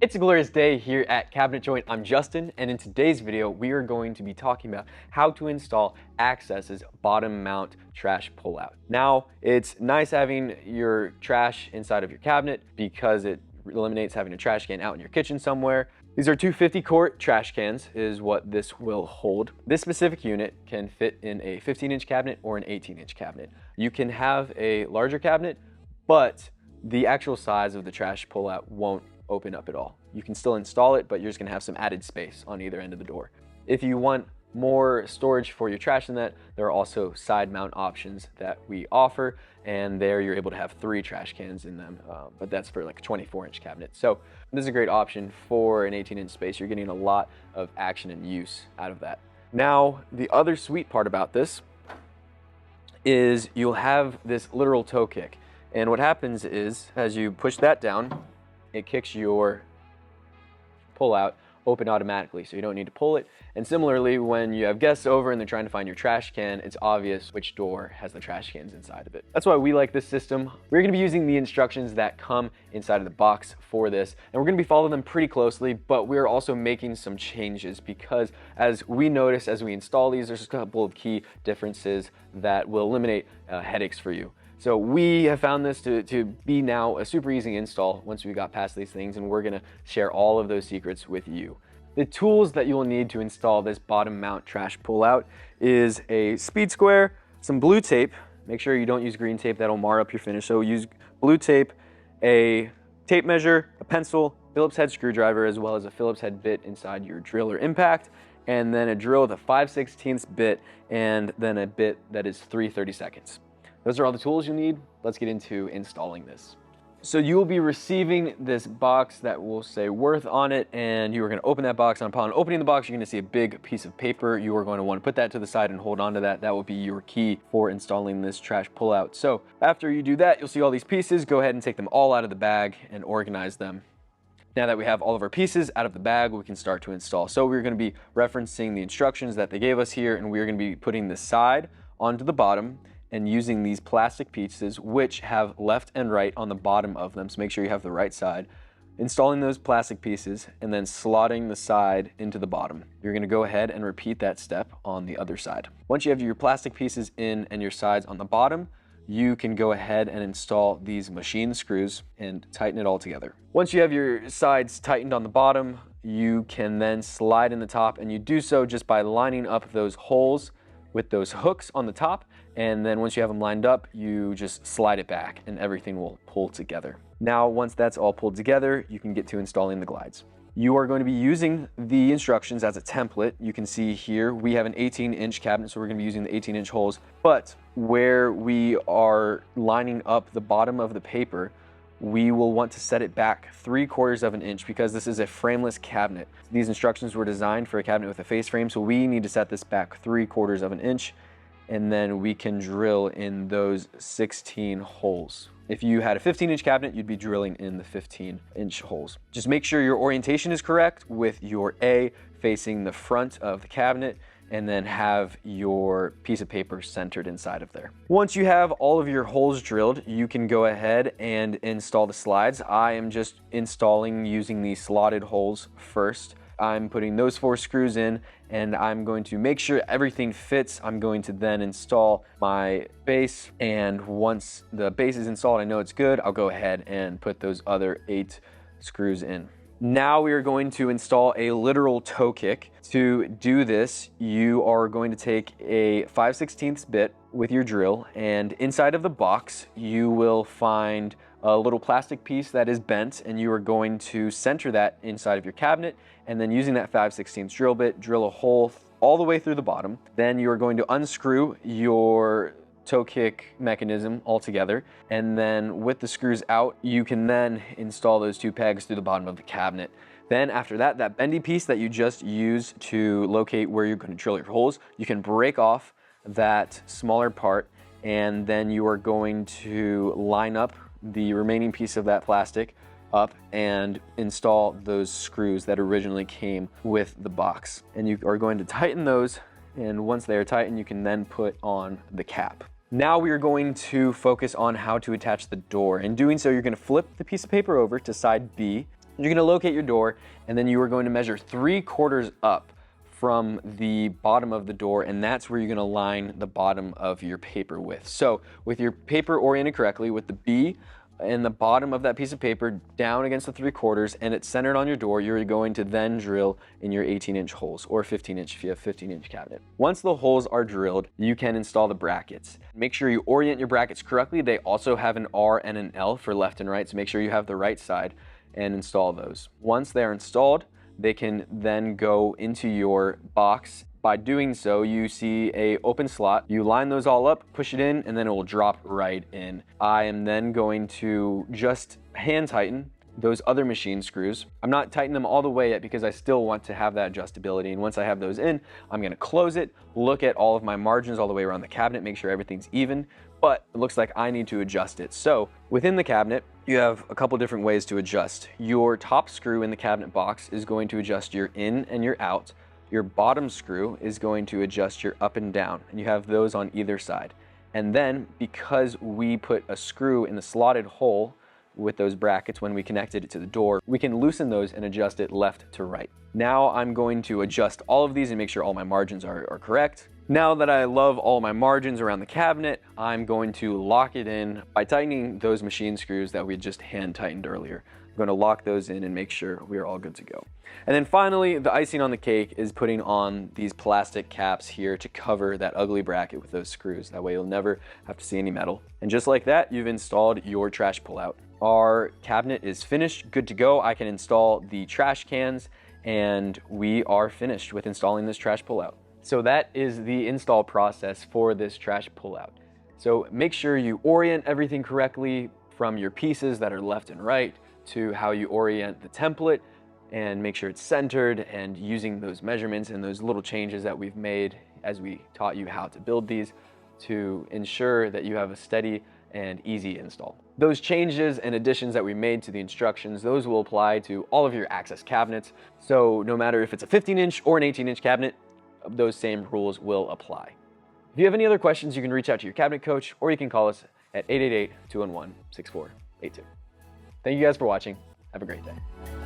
It's a glorious day here at Cabinet Joint. I'm Justin, and in today's video, we are going to be talking about how to install Access's bottom mount trash pullout. Now, it's nice having your trash inside of your cabinet because it eliminates having a trash can out in your kitchen somewhere. These are 250-quart trash cans is what this will hold. This specific unit can fit in a 15-inch cabinet or an 18-inch cabinet. You can have a larger cabinet, but the actual size of the trash pullout won't open up at all. You can still install it, but you're just gonna have some added space on either end of the door. If you want more storage for your trash than that, there are also side mount options that we offer, and there you're able to have 3 trash cans in them, but that's for like a 24-inch cabinet. So this is a great option for an 18-inch space. You're getting a lot of action and use out of that. Now, the other sweet part about this is you'll have this literal toe kick. And what happens is, as you push that down, it kicks your pull-out open automatically, so you don't need to pull it. And similarly, when you have guests over and they're trying to find your trash can, it's obvious which door has the trash cans inside of it. That's why we like this system. We're gonna be using the instructions that come inside of the box for this, and we're gonna be following them pretty closely, but we're also making some changes because as we notice as we install these, there's a couple of key differences that will eliminate headaches for you. So we have found this to be now a super easy install once we got past these things, and we're gonna share all of those secrets with you. The tools that you'll need to install this bottom mount trash pullout is a speed square, some blue tape. Make sure you don't use green tape, that'll mar up your finish. So use blue tape, a tape measure, a pencil, Phillips head screwdriver, as well as a Phillips head bit inside your drill or impact, and then a drill with a 5/16 bit, and then a bit that is 3/32. Those are all the tools you need. Let's get into installing this. So you will be receiving this box that will say Worth on it, and you are going to open that box. And upon opening the box, you're going to see a big piece of paper. You are going to want to put that to the side and hold on to that. That will be your key for installing this trash pullout. So after you do that, you'll see all these pieces. Go ahead and take them all out of the bag and organize them. Now that we have all of our pieces out of the bag, we can start to install. So we're going to be referencing the instructions that they gave us here, and we're going to be putting the side onto the bottom and using these plastic pieces which have left and right on the bottom of them, so make sure you have the right side. Installing those plastic pieces and then slotting the side into the bottom. You're going to go ahead and repeat that step on the other side. Once you have your plastic pieces in and your sides on the bottom, you can go ahead and install these machine screws and tighten it all together. Once you have your sides tightened on the bottom, you can then slide in the top, and you do so just by lining up those holes with those hooks on the top, and then once you have them lined up, you just slide it back and everything will pull together. Now, once that's all pulled together, you can get to installing the glides. You are going to be using the instructions as a template. You can see here, we have an 18-inch cabinet, so we're gonna be using the 18-inch holes, but where we are lining up the bottom of the paper, we will want to set it back 3/4 of an inch because this is a frameless cabinet. These instructions were designed for a cabinet with a face frame, so we need to set this back 3/4 of an inch, and then we can drill in those 16 holes. If you had a 15-inch cabinet, you'd be drilling in the 15-inch holes. Just make sure your orientation is correct with your A facing the front of the cabinet, and then have your piece of paper centered inside of there. Once you have all of your holes drilled, you can go ahead and install the slides. I am just installing using the slotted holes first. I'm putting those 4 screws in, and I'm going to make sure everything fits. I'm going to then install my base, and once the base is installed, I know it's good, I'll go ahead and put those other 8 screws in. Now we are going to install a literal toe kick. To do this, you are going to take a 5/16 bit with your drill, and inside of the box, you will find a little plastic piece that is bent, and you are going to center that inside of your cabinet, and then using that 5/16 drill bit, drill a hole all the way through the bottom. Then you are going to unscrew your toe kick mechanism altogether, and then with the screws out, you can then install those 2 pegs through the bottom of the cabinet. Then after that, that bendy piece that you just used to locate where you're going to drill your holes, you can break off that smaller part, and then you are going to line up the remaining piece of that plastic up and install those screws that originally came with the box. And you are going to tighten those, and once they are tightened, you can then put on the cap. Now we are going to focus on how to attach the door. In doing so, you're going to flip the piece of paper over to side B, You're gonna locate your door, and then you are going to measure 3/4 up from the bottom of the door, and that's where you're gonna line the bottom of your paper with. So with your paper oriented correctly, with the B in the bottom of that piece of paper down against the 3/4 and it's centered on your door, you're going to then drill in your 18-inch holes, or 15-inch if you have 15-inch cabinet. Once the holes are drilled, you can install the brackets. Make sure you orient your brackets correctly. They also have an R and an L for left and right, so make sure you have the right side and install those. Once they're installed, they can then go into your box. By doing so, you see a open slot. You line those all up, push it in, and then it will drop right in. I am then going to just hand tighten those other machine screws. I'm not tightening them all the way yet because I still want to have that adjustability. And once I have those in, I'm gonna close it, look at all of my margins all the way around the cabinet, make sure everything's even, but it looks like I need to adjust it. So within the cabinet, you have a couple different ways to adjust. Your top screw in the cabinet box is going to adjust your in and your out. Your bottom screw is going to adjust your up and down, and you have those on either side. And then, because we put a screw in the slotted hole with those brackets when we connected it to the door, we can loosen those and adjust it left to right. Now I'm going to adjust all of these and make sure all my margins are correct. Now that I love all my margins around the cabinet, I'm going to lock it in by tightening those machine screws that we just hand tightened earlier. I'm going to lock those in and make sure we are all good to go. And then finally, the icing on the cake is putting on these plastic caps here to cover that ugly bracket with those screws. That way you'll never have to see any metal. And just like that, you've installed your trash pullout. Our cabinet is finished, good to go. I can install the trash cans, and we are finished with installing this trash pullout. So that is the install process for this trash pullout. So make sure you orient everything correctly, from your pieces that are left and right to how you orient the template, and make sure it's centered, and using those measurements and those little changes that we've made as we taught you how to build these to ensure that you have a steady and easy install. Those changes and additions that we made to the instructions, those will apply to all of your access cabinets. So no matter if it's a 15-inch or an 18-inch cabinet, those same rules will apply. If you have any other questions, you can reach out to your cabinet coach, or you can call us at 888-211-6482. Thank you guys for watching. Have a great day.